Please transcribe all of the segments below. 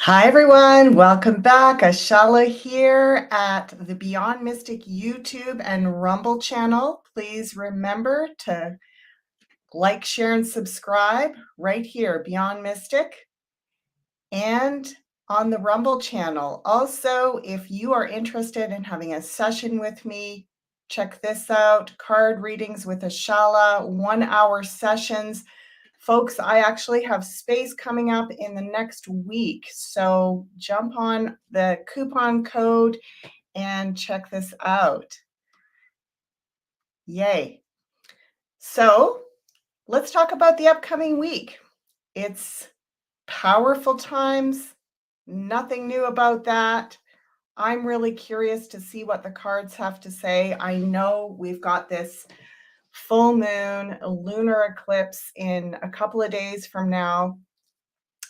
Hi, everyone. Welcome back. Ashala here at the Beyond Mystic YouTube and Rumble channel. Please remember to like, share, and subscribe right here, Beyond Mystic, and on the Rumble channel. Also, if you are interested in having a session with me, check this out. Card readings with Ashala, 1-hour sessions. Folks, I actually have space coming up in the next week, so jump on the coupon code and check this out. Yay. So let's talk about the upcoming week. It's powerful times, nothing new about that. I'm really curious to see what the cards have to say. I know we've got this full moon lunar eclipse in a couple of days from now.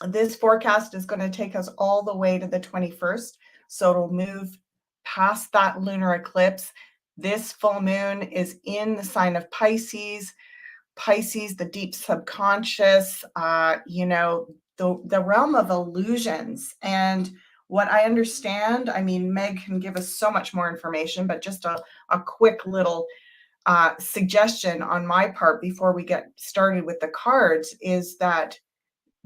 This forecast is going to take us all the way to the 21st, so it'll move past that lunar eclipse. This full moon is in the sign of Pisces. Pisces, the deep subconscious, the realm of illusions. And what I understand, I mean, Meg can give us so much more information, but just a quick little suggestion on my part before we get started with the cards is that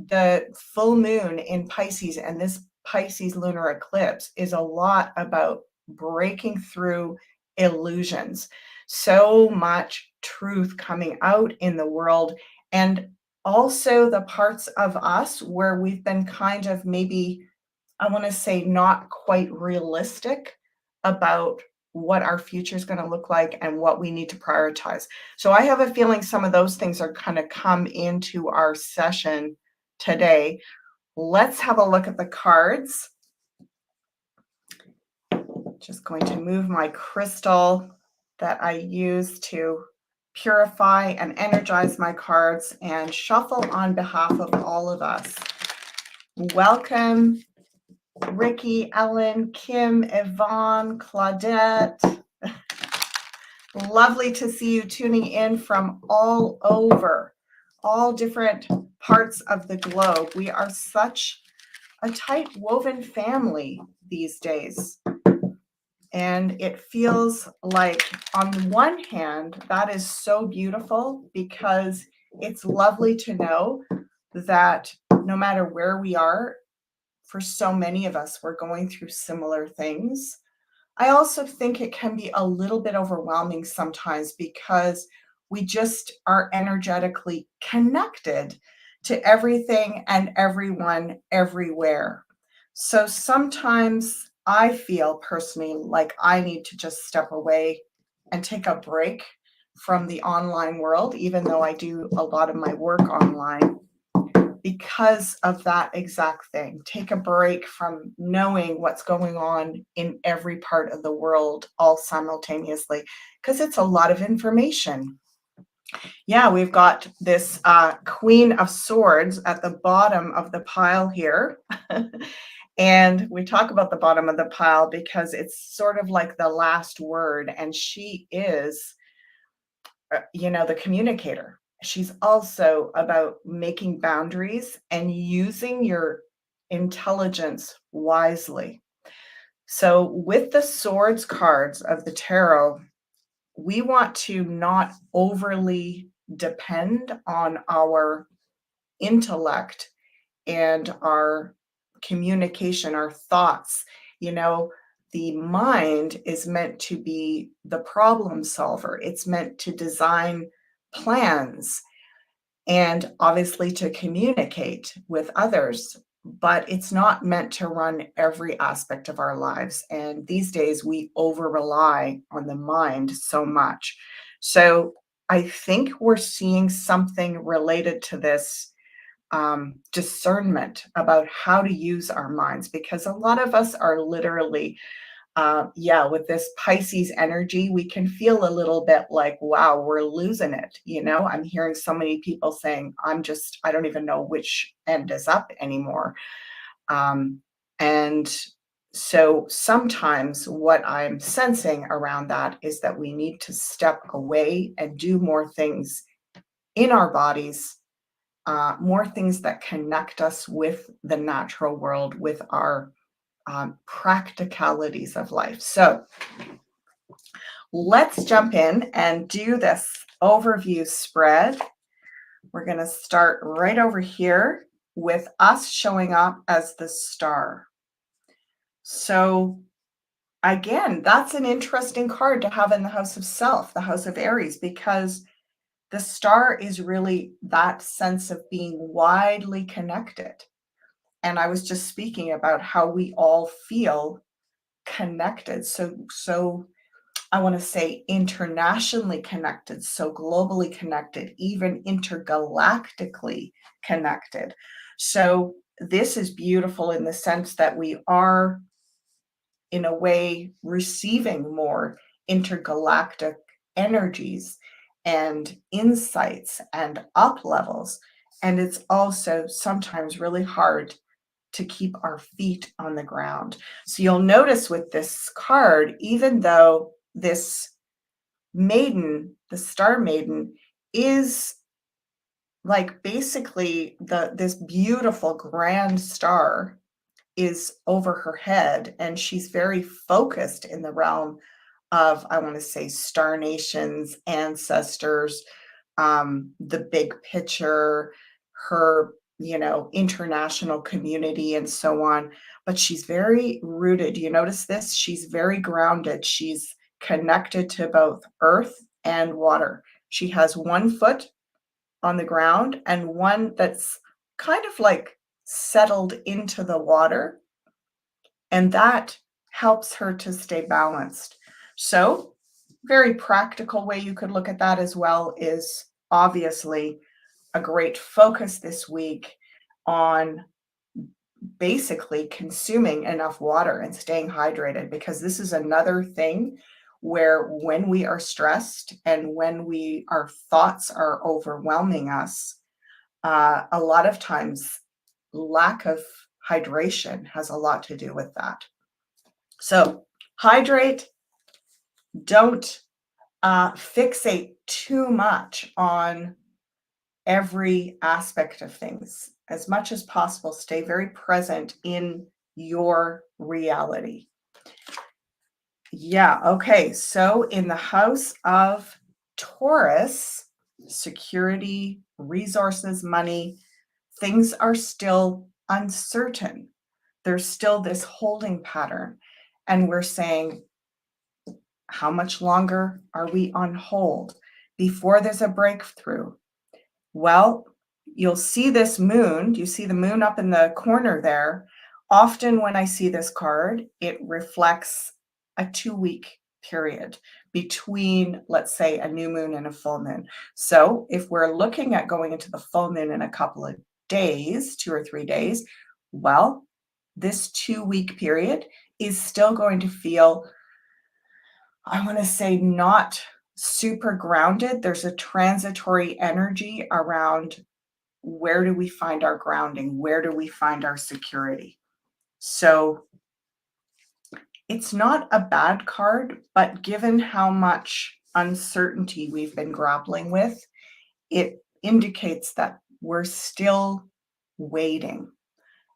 the full moon in Pisces and this Pisces lunar eclipse is a lot about breaking through illusions. So much truth coming out in the world, and also the parts of us where we've been kind of maybe, I want to say, not quite realistic about what our future is going to look like and what we need to prioritize. So I have a feeling some of those things are kind of come into our session today. Let's have a look at the cards. Just going to move my crystal that I use to purify and energize my cards and shuffle on behalf of all of us. Welcome, Ricky, Ellen, Kim, Yvonne, Claudette. Lovely to see you tuning in from all over, all different parts of the globe. We are such a tight woven family these days. And it feels like, on the one hand, that is so beautiful because it's lovely to know that no matter where we are, for so many of us, we're going through similar things. I also think it can be a little bit overwhelming sometimes because we just are energetically connected to everything and everyone everywhere. So sometimes I feel personally like I need to just step away and take a break from the online world, even though I do a lot of my work online, because of that exact thing. Take a break from knowing what's going on in every part of the world all simultaneously, because it's a lot of information. Yeah, we've got this Queen of Swords at the bottom of the pile here. And we talk about the bottom of the pile because it's sort of like the last word, and she is, the communicator. She's also about making boundaries and using your intelligence wisely. So with the swords cards of the tarot, we want to not overly depend on our intellect and our communication, our thoughts. The mind is meant to be the problem solver. It's meant to design plans and obviously to communicate with others, but it's not meant to run every aspect of our lives. And these days we over rely on the mind so much. So I think we're seeing something related to this discernment about how to use our minds, because a lot of us are literally with this Pisces energy, we can feel a little bit like, wow, we're losing it. I'm hearing so many people saying, I don't even know which end is up anymore. And so sometimes what I'm sensing around that is that we need to step away and do more things in our bodies more things that connect us with the natural world, with our practicalities of life. So let's jump in and do this overview spread. We're going to start right over here with us showing up as the star. So again, that's an interesting card to have in the house of self, the house of Aries, because the star is really that sense of being widely connected. And I was just speaking about how we all feel connected. So I want to say internationally connected, so globally connected, even intergalactically connected. So this is beautiful in the sense that we are, in a way, receiving more intergalactic energies and insights and up levels. And it's also sometimes really hard to keep our feet on the ground. So you'll notice with this card, even though this maiden, the star maiden, is like basically this beautiful grand star is over her head, and she's very focused in the realm of, I want to say, star nations, ancestors, the big picture, her, international community, and so on. But she's very rooted. You notice this? She's very grounded. She's connected to both earth and water. She has one foot on the ground and one that's kind of like settled into the water, and that helps her to stay balanced. So, very practical way you could look at that as well is obviously a great focus this week on basically consuming enough water and staying hydrated, because this is another thing where when we are stressed and when our thoughts are overwhelming us, a lot of times lack of hydration has a lot to do with that. So hydrate, don't fixate too much on every aspect of things. As much as possible, stay very present in your reality. Yeah, okay. So in the house of Taurus, security, resources, money, things are still uncertain. There's still this holding pattern. And we're saying, how much longer are we on hold before there's a breakthrough? Well, you'll see this moon. Do you see the moon up in the corner there? Often when I see this card, it reflects a 2-week period between, let's say, a new moon and a full moon. So if we're looking at going into the full moon in a couple of days, 2 or 3 days, well, this 2-week period is still going to feel, I want to say, not super grounded. There's a transitory energy around, where do we find our grounding? Where do we find our security? So it's not a bad card, but given how much uncertainty we've been grappling with, it indicates that we're still waiting.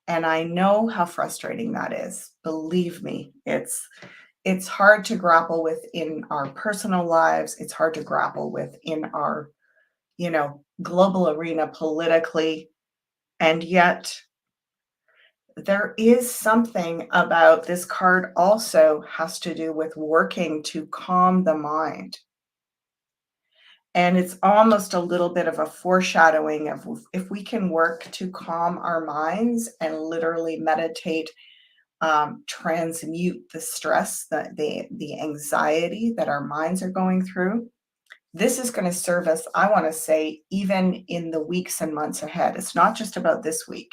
And I know how frustrating that is. Believe me, it's hard to grapple with in our personal lives. It's hard to grapple with in our, global arena politically. And yet there is something about this card also has to do with working to calm the mind. And it's almost a little bit of a foreshadowing of, if we can work to calm our minds and literally meditate, transmute the stress, the anxiety that our minds are going through. This is going to serve us, I want to say, even in the weeks and months ahead. It's not just about this week.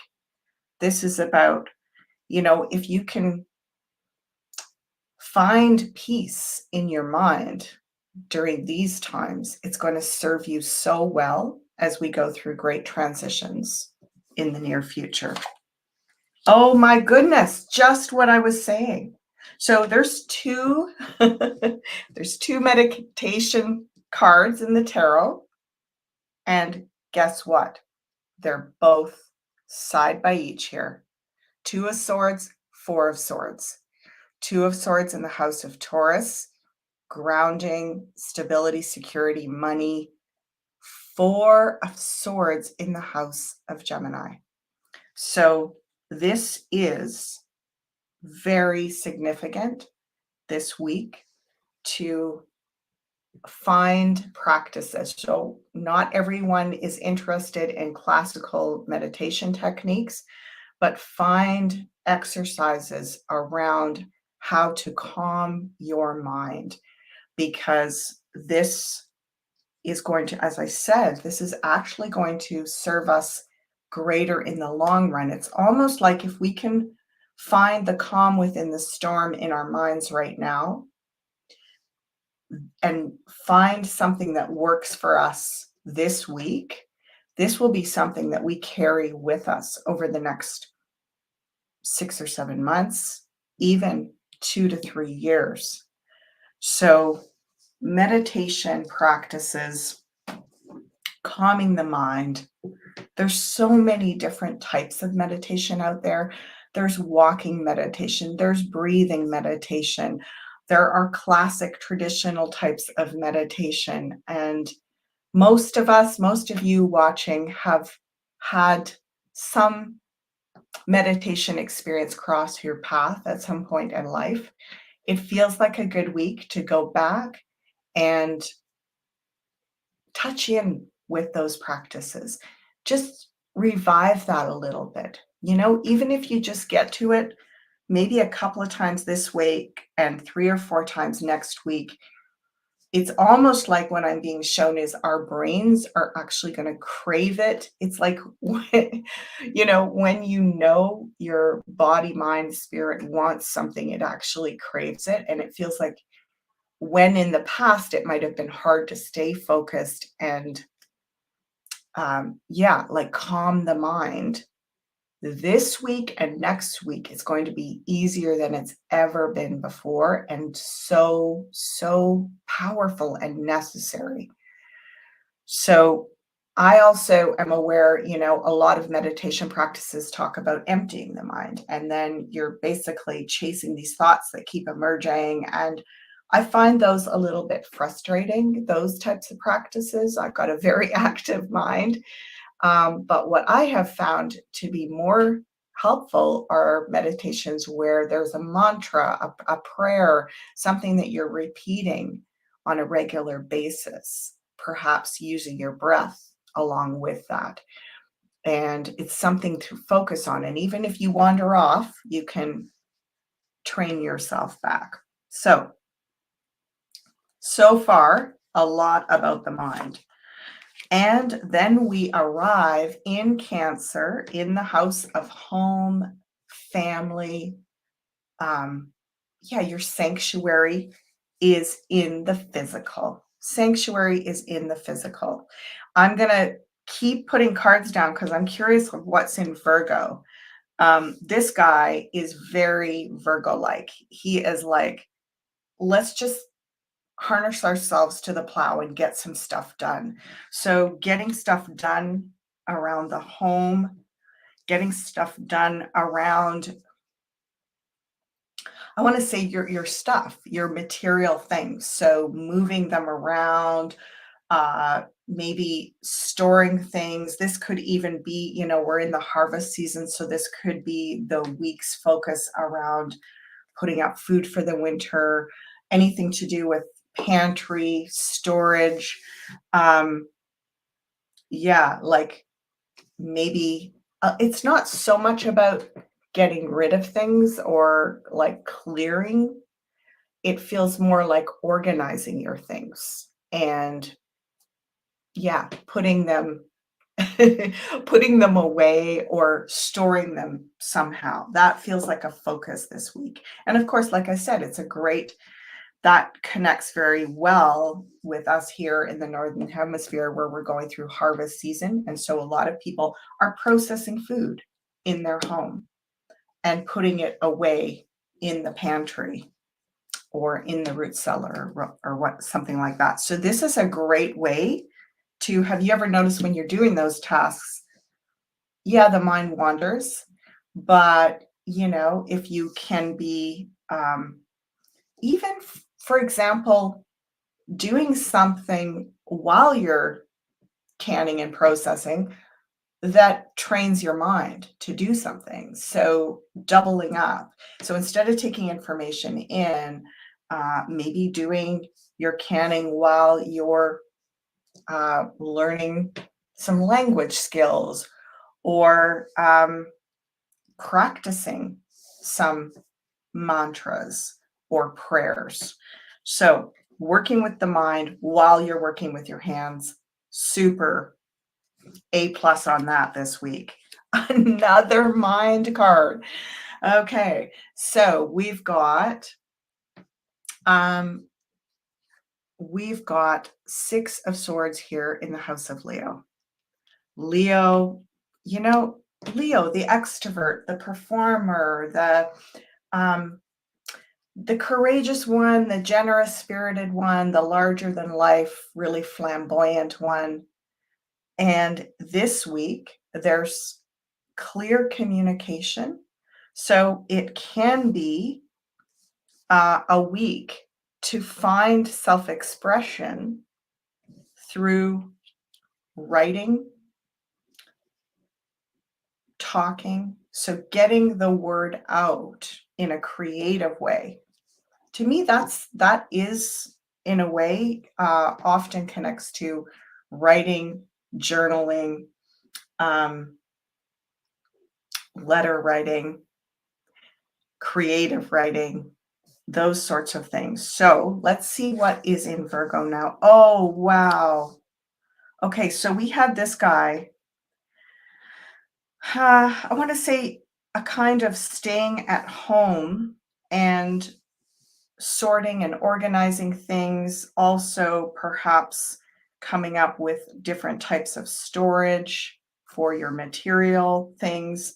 This is about, if you can find peace in your mind during these times, it's going to serve you so well as we go through great transitions in the near future. Oh my goodness, just what I was saying. So there's two there's two meditation cards in the tarot, and guess what? They're both side by each here. Two of Swords, Four of Swords. Two of Swords in the house of Taurus, grounding, stability, security, money. Four of Swords in the house of Gemini. So this is very significant this week to find practices. So not everyone is interested in classical meditation techniques, but find exercises around how to calm your mind, because this is going to, as I said, this is actually going to serve us greater in the long run. It's almost like if we can find the calm within the storm in our minds right now and find something that works for us this week, this will be something that we carry with us over the next 6 or 7 months, even 2 to 3 years. So meditation practices, calming the mind. There's so many different types of meditation out there. There's walking meditation, there's breathing meditation. There are classic traditional types of meditation. And most of us, most of you watching, have had some meditation experience cross your path at some point in life. It feels like a good week to go back and touch in with those practices. Just revive that a little bit. You know, even if you just get to it maybe a couple of times this week and 3 or 4 times next week, it's almost like what I'm being shown is our brains are actually going to crave it. It's like, when, when your body, mind, spirit wants something, it actually craves it. And it feels like when in the past it might have been hard to stay focused and like calm the mind. This week and next week is going to be easier than it's ever been before, and so, so powerful and necessary. So I also am aware, a lot of meditation practices talk about emptying the mind, and then you're basically chasing these thoughts that keep emerging. And I find those a little bit frustrating, those types of practices. I've got a very active mind. But what I have found to be more helpful are meditations where there's a mantra, a prayer, something that you're repeating on a regular basis, perhaps using your breath along with that. And it's something to focus on. And even if you wander off, you can train yourself back. So far, a lot about the mind. And then we arrive in Cancer in the house of home, family. Your sanctuary is in the physical. Sanctuary is in the physical. I'm going to keep putting cards down because I'm curious of what's in Virgo. This guy is very Virgo-like. He is like, let's just harness ourselves to the plow and get some stuff done. So getting stuff done around the home, getting stuff done around, I want to say your stuff, your material things. So moving them around, maybe storing things. This could even be, we're in the harvest season. So this could be the week's focus around putting out food for the winter, anything to do with pantry, storage. Like maybe it's not so much about getting rid of things or like clearing. It feels more like organizing your things and putting them putting them away or storing them somehow. That feels like a focus this week. And of course, like I said, that connects very well with us here in the Northern Hemisphere where we're going through harvest season. And so a lot of people are processing food in their home and putting it away in the pantry or in the root cellar or something like that. So this is a great way to, have you ever noticed when you're doing those tasks, yeah, the mind wanders, but, if you can be, even, for example, doing something while you're canning and processing that trains your mind to do something. So doubling up. So instead of taking information in, maybe doing your canning while you're learning some language skills or practicing some mantras or prayers. So working with the mind while you're working with your hands, super A plus on that this week. Another mind card. Okay, so um we've got 6 of swords here in the house of Leo. Leo, you know, Leo, the extrovert, the performer, um the courageous one, the generous spirited one, the larger than life, really flamboyant one. And this week there's clear communication. So it can be a week to find self expression through writing, talking. So getting the word out in a creative way. To me, that is in a way often connects to writing, journaling, um, letter writing, creative writing, those sorts of things. So let's see what is in Virgo now. Oh, wow. Okay, so we had this guy, I want to say a kind of staying at home and sorting and organizing things, also perhaps coming up with different types of storage for your material things.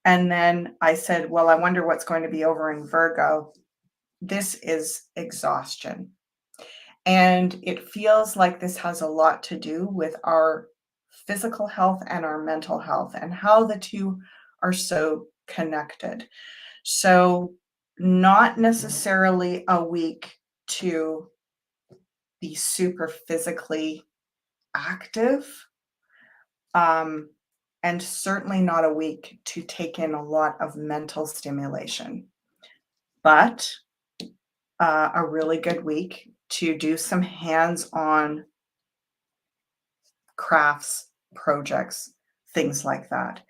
And then I said, well, I wonder what's going to be over in Virgo. This is exhaustion. And it feels like this has a lot to do with our physical health and our mental health and how the two are so connected. So, not necessarily a week to be super physically active, um, and certainly not a week to take in a lot of mental stimulation, but a really good week to do some hands on crafts, projects, things like that,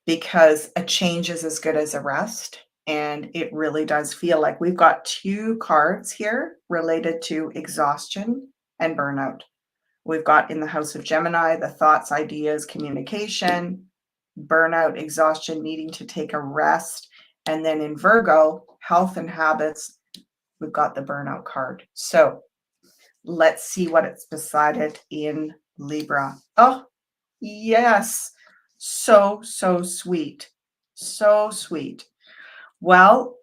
because a change is as good as a rest. And it really does feel like we've got 2 cards here related to exhaustion and burnout. We've got in the house of Gemini, the thoughts, ideas, communication, burnout, exhaustion, needing to take a rest. And then in Virgo, health and habits, we've got the burnout card. So let's see what it's decided in Libra. Oh, yes. So, so sweet. So sweet. Well,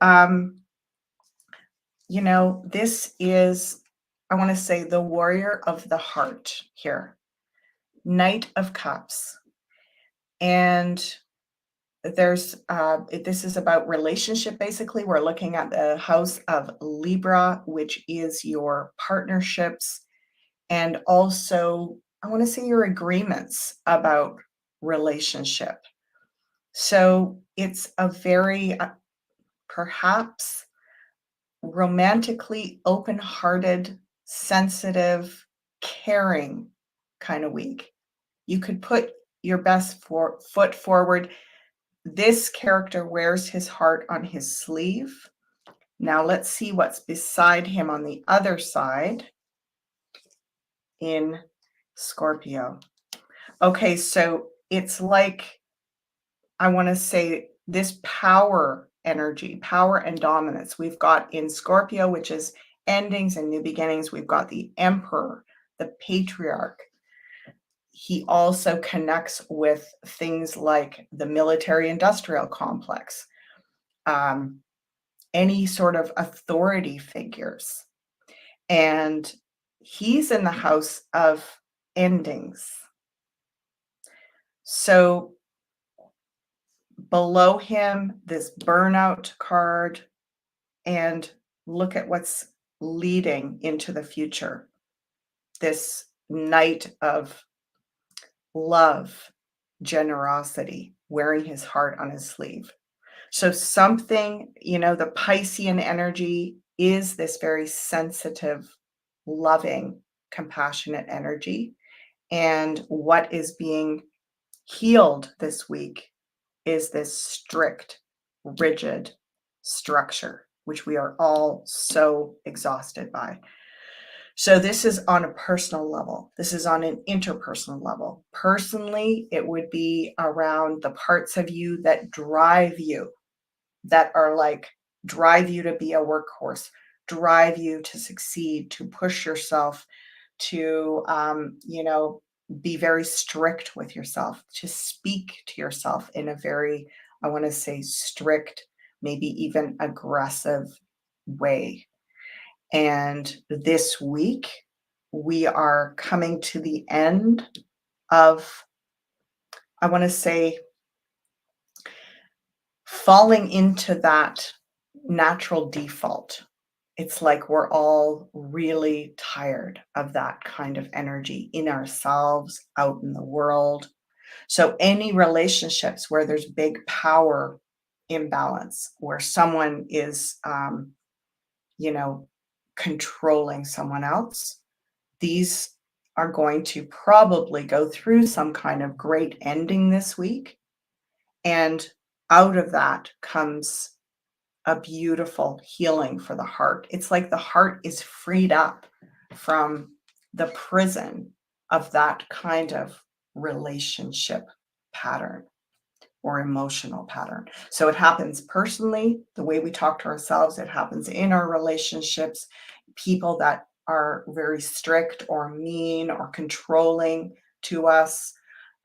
this is, I want to say, the warrior of the heart here, Knight of Cups. And this is about relationship. Basically, we're looking at the house of Libra, which is your partnerships and also, I want to say, your agreements about relationship. So it's a very perhaps romantically open-hearted, sensitive, caring kind of week. You could put your best foot forward. This character wears his heart on his sleeve. Now let's see what's beside him on the other side in Scorpio. Okay, so it's like, I want to say, this power energy, power and dominance. We've got in Scorpio, which is endings and new beginnings, we've got the Emperor, the Patriarch. He also connects with things like the military industrial complex, any sort of authority figures. And he's in the house of endings. So below him, this burnout card, and look at what's leading into the future. This knight of love, generosity, wearing his heart on his sleeve. So something, the Piscean energy is this very sensitive, loving, compassionate energy. And what is being healed this week is this strict, rigid structure, which we are all so exhausted by. So this is on a personal level. This is on an interpersonal level. Personally, it would be around the parts of you that drive you, that are like drive you to be a workhorse, drive you to succeed, to push yourself, to be very strict with yourself, to speak to yourself in a very, I want to say, strict, maybe even aggressive way. And this week, we are coming to the end of, I want to say, falling into that natural default. It's like we're all really tired of that kind of energy in ourselves, out in the world. So, any relationships where there's big power imbalance, where someone is, you know, controlling someone else, these are going to probably go through some kind of great ending this week. And out of that comes a beautiful healing for the heart. It's like the heart is freed up from the prison of that kind of relationship pattern or emotional pattern. So it happens personally, the way we talk to ourselves, it happens in our relationships, people that are very strict or mean or controlling to us.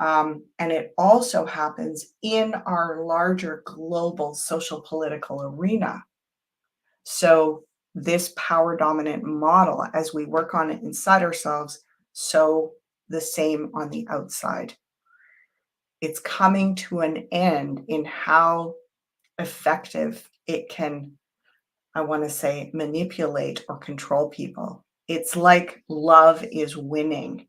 And it also happens in our larger global social political arena. So, this power dominant model, as we work on it inside ourselves, so the same on the outside. It's coming to an end in how effective it can, I want to say, manipulate or control people. It's like love is winning.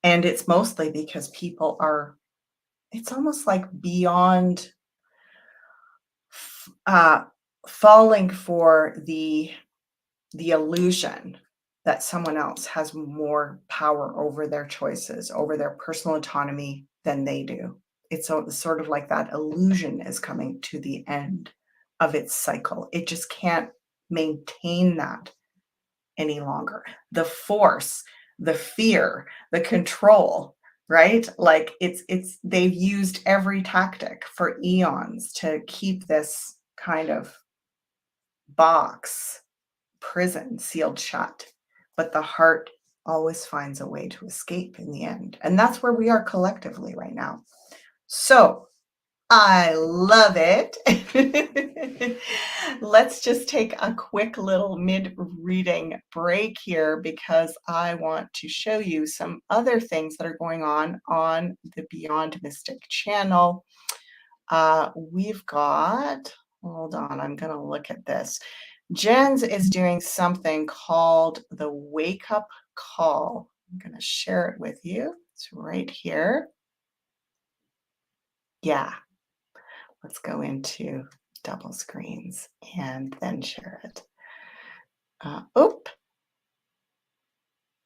And it's mostly because people are, it's almost like beyond uh, falling for the illusion that someone else has more power over their choices, over their personal autonomy than they do. It's sort of like that illusion is coming to the end of its cycle. It just can't maintain that any longer. The force, the fear, the control, right? Like it's they've used every tactic for eons to keep this kind of box, prison sealed shut, but the heart always finds a way to escape in the end. And that's where we are collectively right now. So I love it. Let's just take a quick little mid reading break here because I want to show you some other things that are going on the Beyond Mystic channel. We've got, hold on, I'm going to look at this. Jen's is doing something called the Wake Up Call. I'm going to share it with you. It's right here. Yeah. Let's go into double screens and then share it. Oop.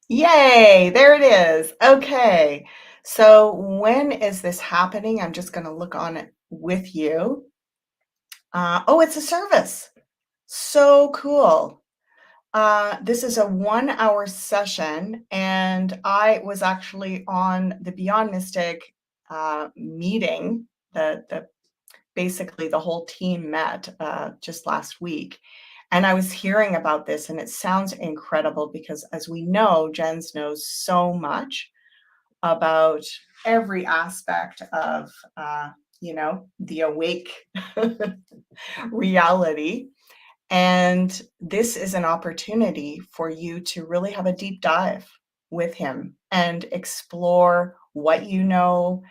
Yay, there it is. Okay. So when is this happening? I'm just going to look on it with you. Oh, it's a service. So cool. This is a 1 hour session, and I was actually on the Beyond Mystic meeting. Basically, the whole team met just last week, and I was hearing about this, and it sounds incredible because, as we know, Jens knows so much about every aspect of, the awake reality. And this is an opportunity for you to really have a deep dive with him and explore what you know,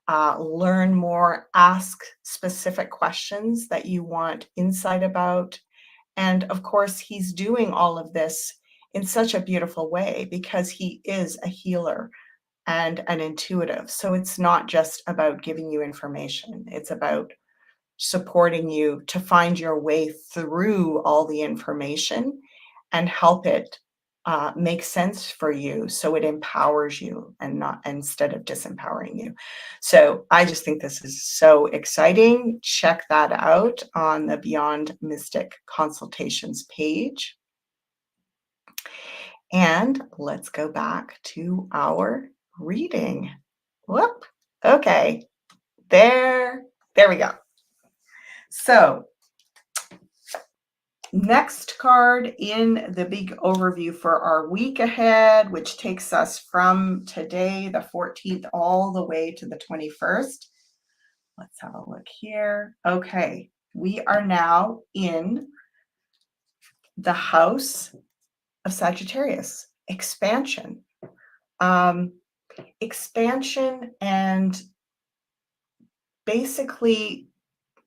learn more, ask specific questions that you want insight about. And of course, he's doing all of this in such a beautiful way because he is a healer and an intuitive. So it's not just about giving you information, it's about supporting you to find your way through all the information and help it make sense for you so it empowers you and not instead of disempowering you. So I just think this is so exciting. Check that out on the Beyond Mystic Consultations page. And let's go back to our reading. Whoop. Okay. There we go. So next card in the big overview for our week ahead, which takes us from today, the 14th, all the way to the 21st. Let's have a look here. Okay, we are now in the house of Sagittarius, expansion. Expansion and basically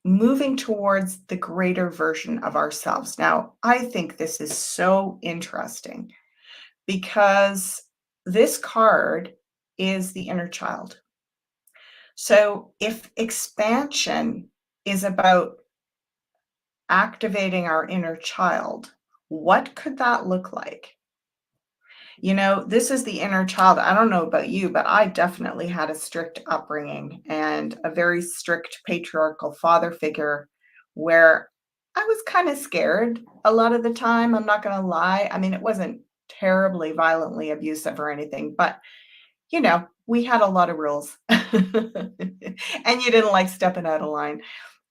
moving towards the greater version of ourselves. Now, I think this is so interesting because this card is the inner child. So if expansion is about activating our inner child, what could that look like? You know, this is the inner child. I don't know about you, but I definitely had a strict upbringing and a very strict patriarchal father figure where I was kind of scared a lot of the time. I'm not going to lie. I mean, it wasn't terribly violently abusive or anything, but we had a lot of rules. And you didn't like stepping out of line.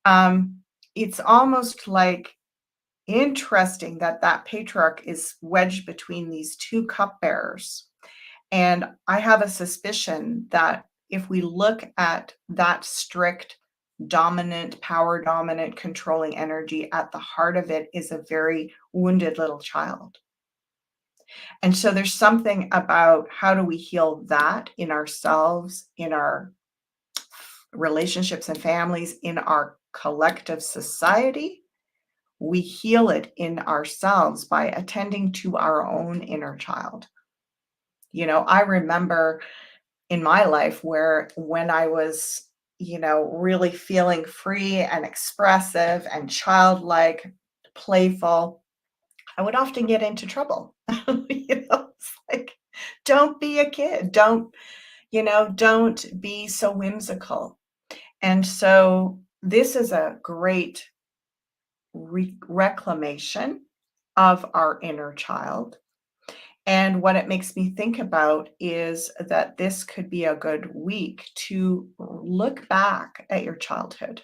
Um, it's almost like interesting that that patriarch is wedged between these two cupbearers. And I have a suspicion that if we look at that strict, dominant, power dominant, controlling energy, at the heart of it is a very wounded little child. And so there's something about how do we heal that in ourselves, in our relationships and families, in our collective society. We heal it in ourselves by attending to our own inner child. I remember in my life where when I was, really feeling free and expressive and childlike, playful, I would often get into trouble. It's like, don't be a kid. Don't be so whimsical. And so this is a great reclamation of our inner child. And what it makes me think about is that this could be a good week to look back at your childhood.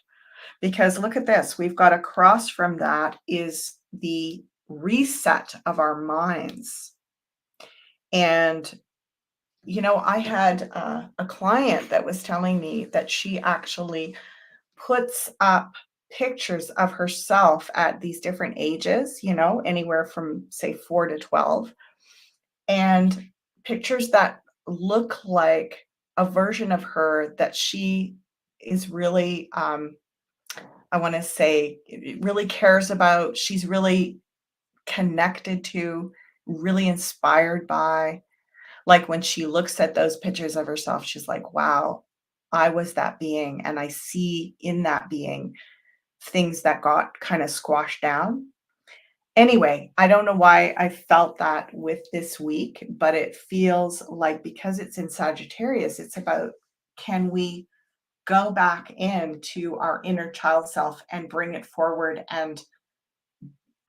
Because look at this, we've got across from that is the reset of our minds. And, I had a client that was telling me that she actually puts up pictures of herself at these different ages, anywhere from say 4 to 12, and pictures that look like a version of her that she is really, I want to say, really cares about. She's really connected to, really inspired by. Like when she looks at those pictures of herself, she's like, wow, I was that being. And I see in that being things that got kind of squashed down. Anyway, I don't know why I felt that with this week, but it feels like because it's in Sagittarius, it's about, can we go back into our inner child self and bring it forward? And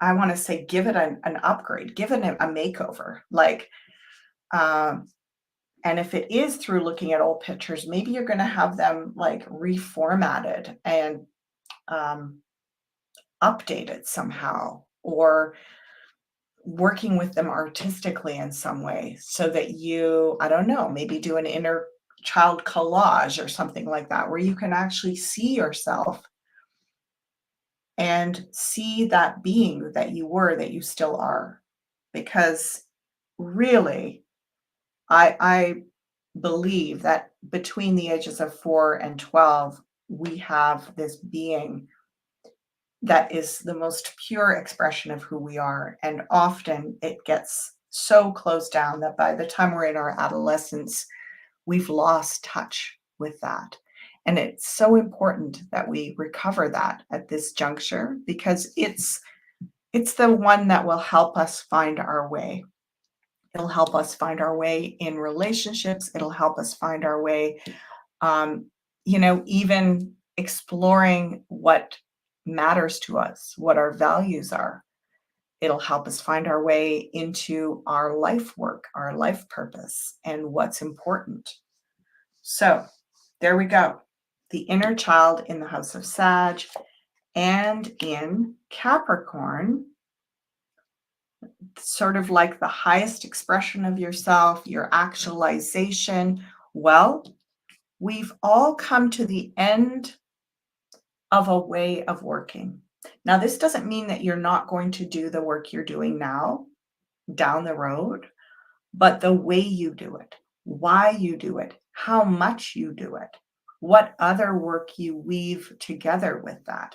I want to say, give it an upgrade, give it a makeover. Like, and if it is through looking at old pictures, maybe you're going to have them like reformatted and updated somehow, or working with them artistically in some way so that you, I don't know, maybe do an inner child collage or something like that, where you can actually see yourself and see that being that you were, that you still are. Because really, I believe that between the ages of 4 and 12, we have this being that is the most pure expression of who we are. And often it gets so closed down that by the time we're in our adolescence, we've lost touch with that. And it's so important that we recover that at this juncture because it's the one that will help us find our way. It'll help us find our way in relationships. It'll help us find our way, um, even exploring what matters to us, what our values are. It'll help us find our way into our life work, our life purpose, and what's important. So there we go. The inner child in the house of Sag and in Capricorn, sort of like the highest expression of yourself, your actualization. Well, we've all come to the end of a way of working. Now, this doesn't mean that you're not going to do the work you're doing now down the road, but the way you do it, why you do it, how much you do it, what other work you weave together with that.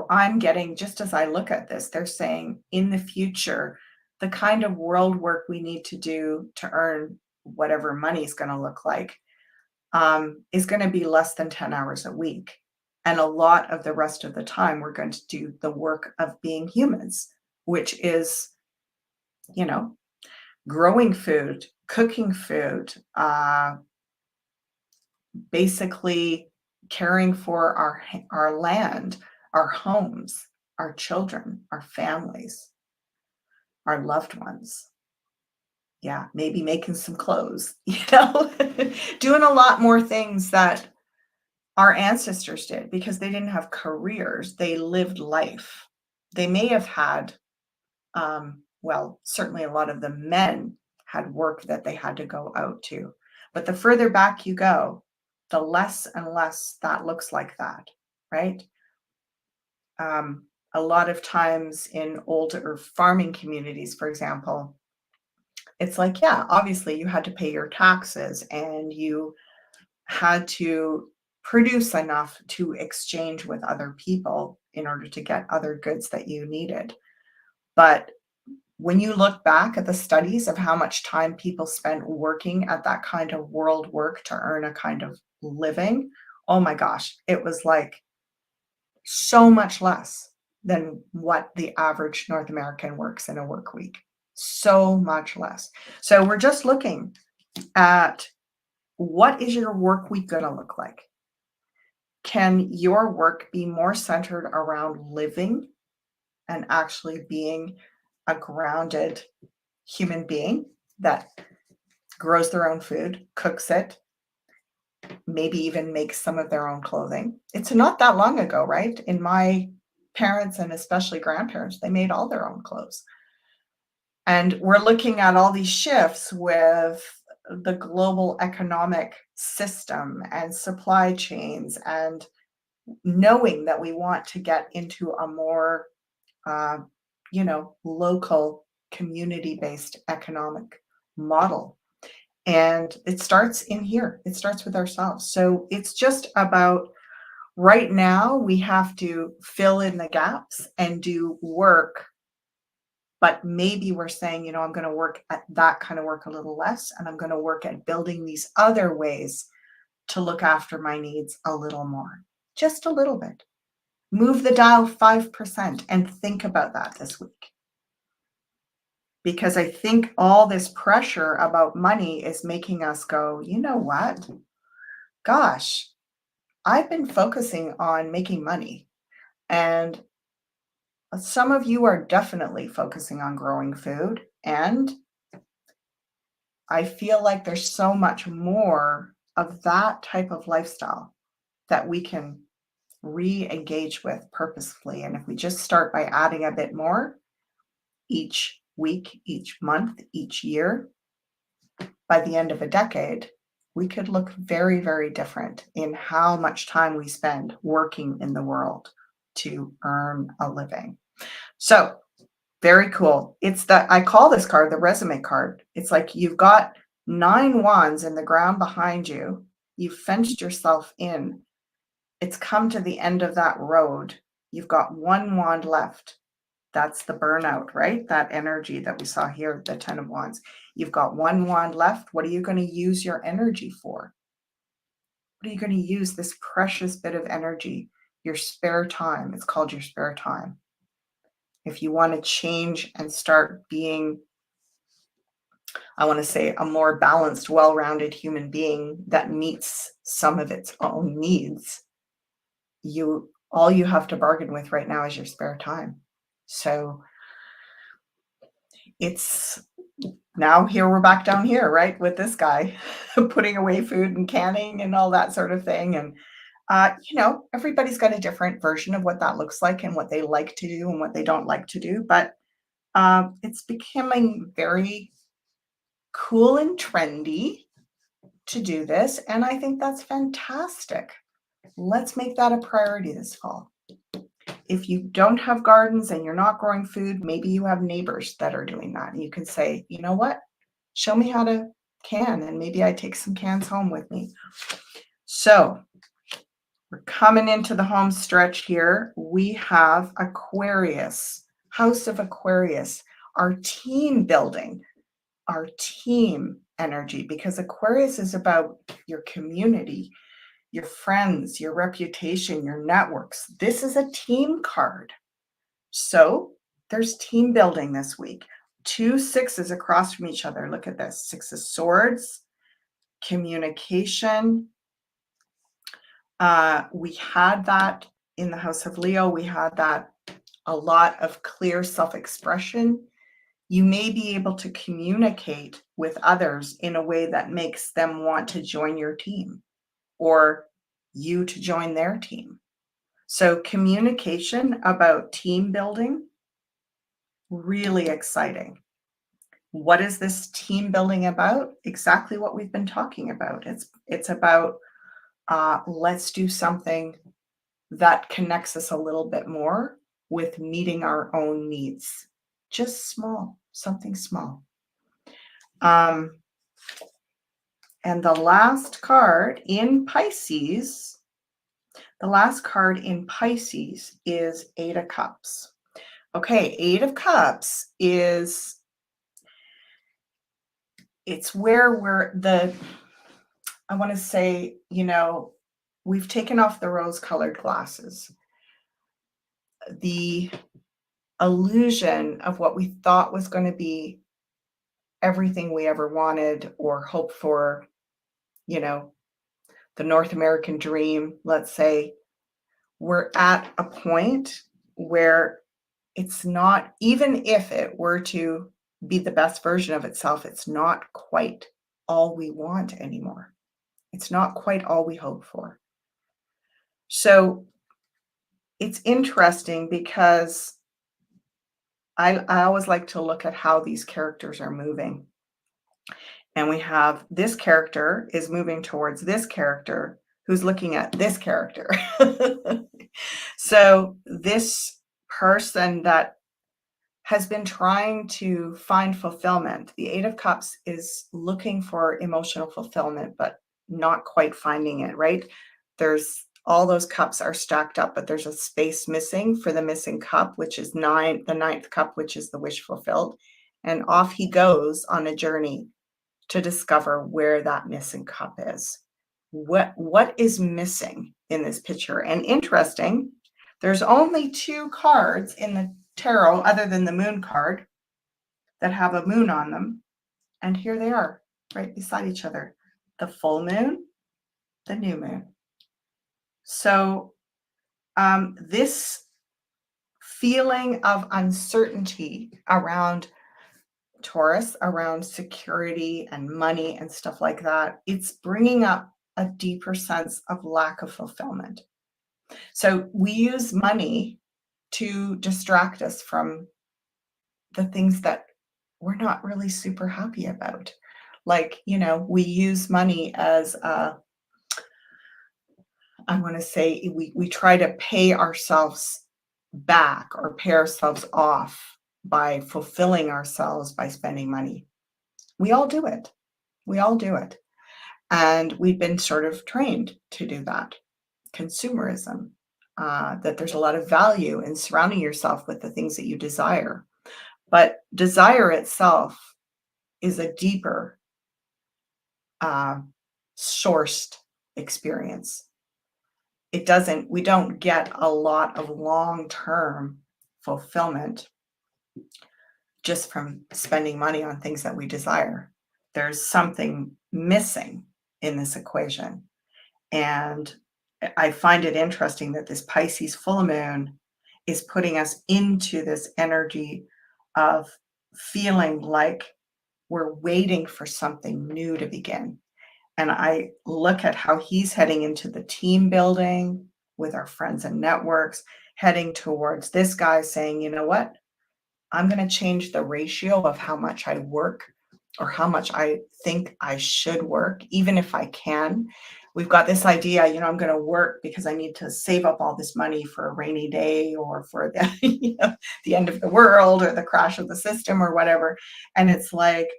I'm getting, just as I look at this, they're saying in the future, the kind of world work we need to do to earn whatever money is going to look like is going to be less than 10 hours a week. And a lot of the rest of the time, we're going to do the work of being humans, which is, you know, growing food, cooking food, basically caring for our land, our homes, our children, our families, our loved ones. Yeah, maybe making some clothes, doing a lot more things that our ancestors did because they didn't have careers. They lived life. They may have had, well, certainly a lot of the men had work that they had to go out to. But the further back you go, the less and less that looks like that, right? A lot of times in older farming communities, for example, it's like, yeah, obviously you had to pay your taxes and you had to produce enough to exchange with other people in order to get other goods that you needed. But when you look back at the studies of how much time people spent working at that kind of world work to earn a kind of living, oh my gosh, it was like so much less than what the average North American works in a work week. So much less. So we're just looking at what is your work week going to look like? Can your work be more centered around living and actually being a grounded human being that grows their own food, cooks it, maybe even makes some of their own clothing? It's not that long ago, right? In my parents and especially grandparents, they made all their own clothes. And we're looking at all these shifts with the global economic system and supply chains and knowing that we want to get into a more, uh, local community-based economic model. And it starts in here. It starts with ourselves. So it's just about right now, we have to fill in the gaps and do work. But maybe we're saying, I'm going to work at that kind of work a little less, and I'm going to work at building these other ways to look after my needs a little more, just a little bit. Move the dial 5% and think about that this week. Because I think all this pressure about money is making us go, you know what? Gosh, I've been focusing on making money. And some of you are definitely focusing on growing food. And I feel like there's so much more of that type of lifestyle that we can re-engage with purposefully. And if we just start by adding a bit more each week, each month, each year, by the end of a decade, we could look very, very different in how much time we spend working in the world to earn a living. So very cool. I call this card the resume card. It's like you've got 9 wands in the ground behind you. You've fenced yourself in. It's come to the end of that road. You've got 1 wand left. That's the burnout, right? That energy that we saw here, the 10 of wands. You've got 1 wand left. What are you going to use your energy for? What are you going to use this precious bit of energy, your spare time? It's called your spare time. If you want to change and start being, I want to say, a more balanced, well-rounded human being that meets some of its own needs, all you have to bargain with right now is your spare time. So it's now here we're back down here, right, with this guy putting away food and canning and all that sort of thing. And everybody's got a different version of what that looks like and what they like to do and what they don't like to do. But it's becoming very cool and trendy to do this. And I think that's fantastic. Let's make that a priority this fall. If you don't have gardens and you're not growing food, maybe you have neighbors that are doing that. And you can say, you know what? Show me how to can, and maybe I take some cans home with me. So we're coming into the home stretch here. We have Aquarius, House of Aquarius, our team building, our team energy, because Aquarius is about your community, your friends, your reputation, your networks. This is a team card. So there's team building this week. 2 sixes across from each other. Look at this. 6 of Swords, communication. We had that in the House of Leo. We had that a lot of clear self-expression. You may be able to communicate with others in a way that makes them want to join your team or you to join their team. So communication about team building, really exciting. What is this team building about? Exactly what we've been talking about. It's about let's do something that connects us a little bit more with meeting our own needs. Just small, something small. And the last card in Pisces, is 8 of Cups. Okay, 8 of Cups it's where I want to say, we've taken off the rose-colored glasses. The illusion of what we thought was going to be everything we ever wanted or hoped for, the North American dream, let's say, we're at a point where it's not, even if it were to be the best version of itself, it's not quite all we want anymore. It's not quite all we hope for. So it's interesting because I always like to look at how these characters are moving. And we have this character is moving towards this character who's looking at this character. So this person that has been trying to find fulfillment, the 8 of Cups is looking for emotional fulfillment, but not quite finding it, right? There's all those cups are stacked up, but there's a space missing for the missing cup, which is the 9th cup, which is the wish fulfilled. And off he goes on a journey to discover where that missing cup is. What is missing in this picture? And interesting, there's only 2 cards in the tarot other than the moon card that have a moon on them. And here they are right beside each other. The full moon, the new moon. So this feeling of uncertainty around Taurus, around security and money and stuff like that, it's bringing up a deeper sense of lack of fulfillment. So we use money to distract us from the things that we're not really super happy about. Like, we use money as I want to say we try to pay ourselves back or pay ourselves off by fulfilling ourselves by spending money. We all do it. We all do it. And we've been sort of trained to do that. Consumerism, that there's a lot of value in surrounding yourself with the things that you desire. But desire itself is a deeper uh, sourced experience. We don't get a lot of long term fulfillment just from spending money on things that we desire. There's something missing in this equation. And I find it interesting that this Pisces full moon is putting us into this energy of feeling like we're waiting for something new to begin. And I look at how he's heading into the team building with our friends and networks, heading towards this guy saying, you know what? I'm going to change the ratio of how much I work or how much I think I should work, even if I can. We've got this idea, I'm going to work because I need to save up all this money for a rainy day or for the, the end of the world or the crash of the system or whatever. And it's like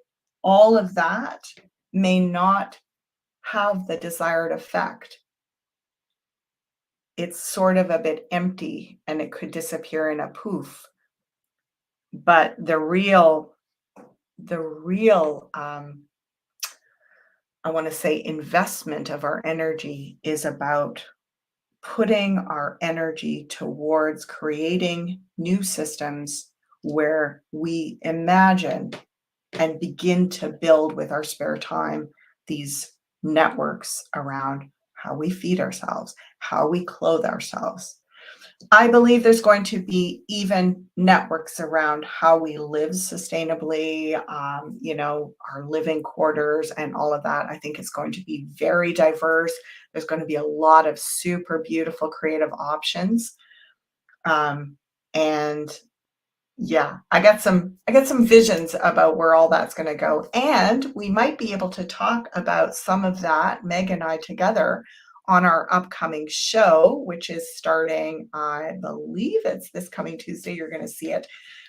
all of that may not have the desired effect. It's sort of a bit empty and it could disappear in a poof. But the real I want to say investment of our energy is about putting our energy towards creating new systems where we imagine and begin to build with our spare time these networks around how we feed ourselves, how we clothe ourselves. I believe there's going to be even networks around how we live sustainably, our living quarters and all of that. I think it's going to be very diverse. There's going to be a lot of super beautiful creative options. And yeah, I got some visions about where all that's going to go. And we might be able to talk about some of that, Meg and I together, on our upcoming show, which is starting, I believe it's this coming Tuesday. You're going to see it.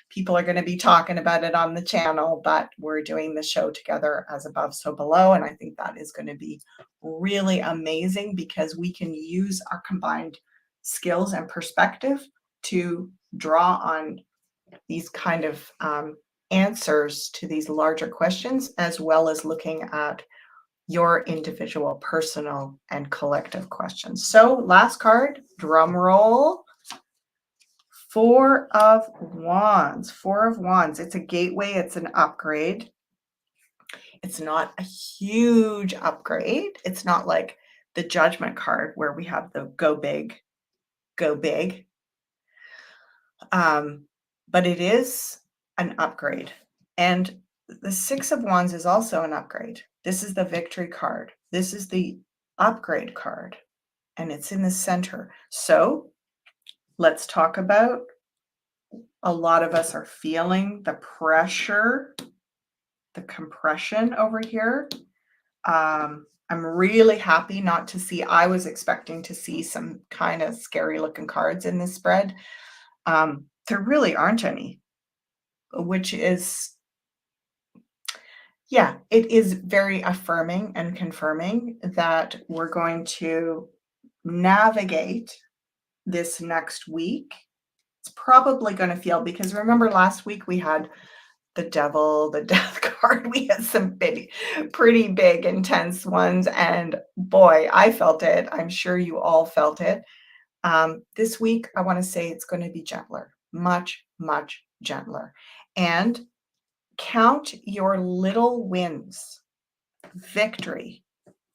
People are going to be talking about it on the channel, but we're doing the show together as above, so below. And I think that is going to be really amazing because we can use our combined skills and perspective to draw on these kind of answers to these larger questions, as well as looking at your individual, personal, and collective questions. So, last card, drum roll. Four of Wands. Four of Wands. It's a gateway, it's an upgrade. It's not a huge upgrade. It's not like the Judgment card where we have the go big, go big. But it is an upgrade. And the Six of Wands is also an upgrade. This is the Victory card. This is the upgrade card, and it's in the center. So let's talk about, a lot of us are feeling the pressure, the compression over here. I'm really happy not to see, I was expecting to see some kind of scary looking cards in this spread. There really aren't any, which is, yeah, it is very affirming and confirming that we're going to navigate this next week. It's probably going to feel, because remember last week we had the devil, the death card. We had some pretty big, intense ones. And boy, I felt it. I'm sure you all felt it. This week, I want to say it's going to be gentler, much, much gentler. And count your little wins, victory,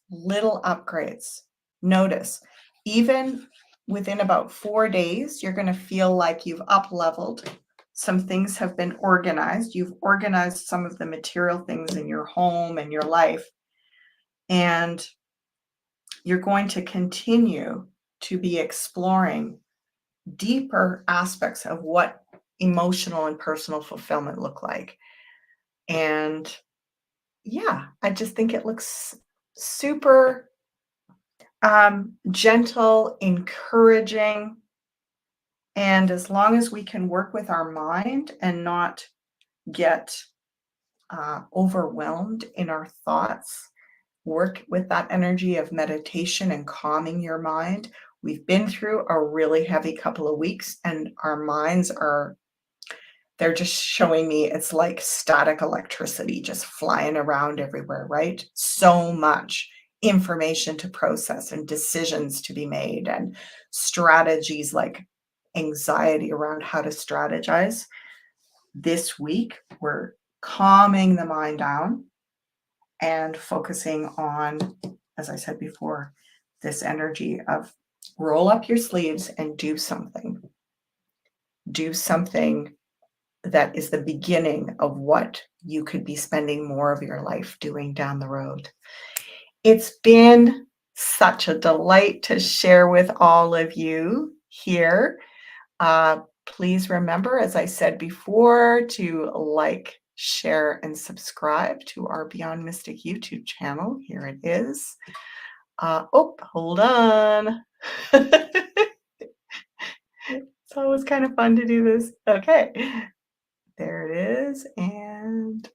little upgrades. Notice, even within about 4 days, you're going to feel like you've up leveled. Some things have been organized. You've organized some of the material things in your home and your life. And you're going to continue to be exploring deeper aspects of what emotional and personal fulfillment look like. And yeah, I just think it looks super gentle, encouraging. And as long as we can work with our mind and not get overwhelmed in our thoughts, work with that energy of meditation and calming your mind. We've been through a really heavy couple of weeks, and our minds are, they're just showing me it's like static electricity just flying around everywhere, right? So much information to process and decisions to be made and strategies like anxiety around how to strategize. This week, we're calming the mind down and focusing on, as I said before, this energy of roll up your sleeves and do something. Do something that is the beginning of what you could be spending more of your life doing down the road. It's been such a delight to share with all of you here. Please remember, as I said before, to like, share, and subscribe to our Beyond Mystic YouTube channel. Here it is. Hold on. It's always kind of fun to do this. Okay. There it is. And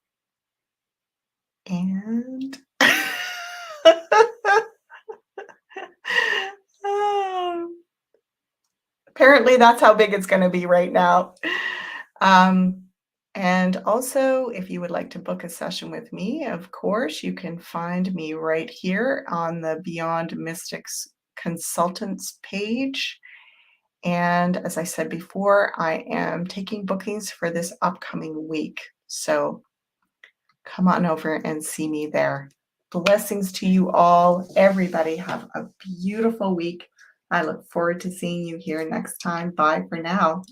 Oh, apparently that's how big it's going to be right now. And also, if you would like to book a session with me, of course, you can find me right here on the Beyond Mystics Consultants page. And as I said before, I am taking bookings for this upcoming week. So come on over and see me there. Blessings to you all. Everybody have a beautiful week. I look forward to seeing you here next time. Bye for now.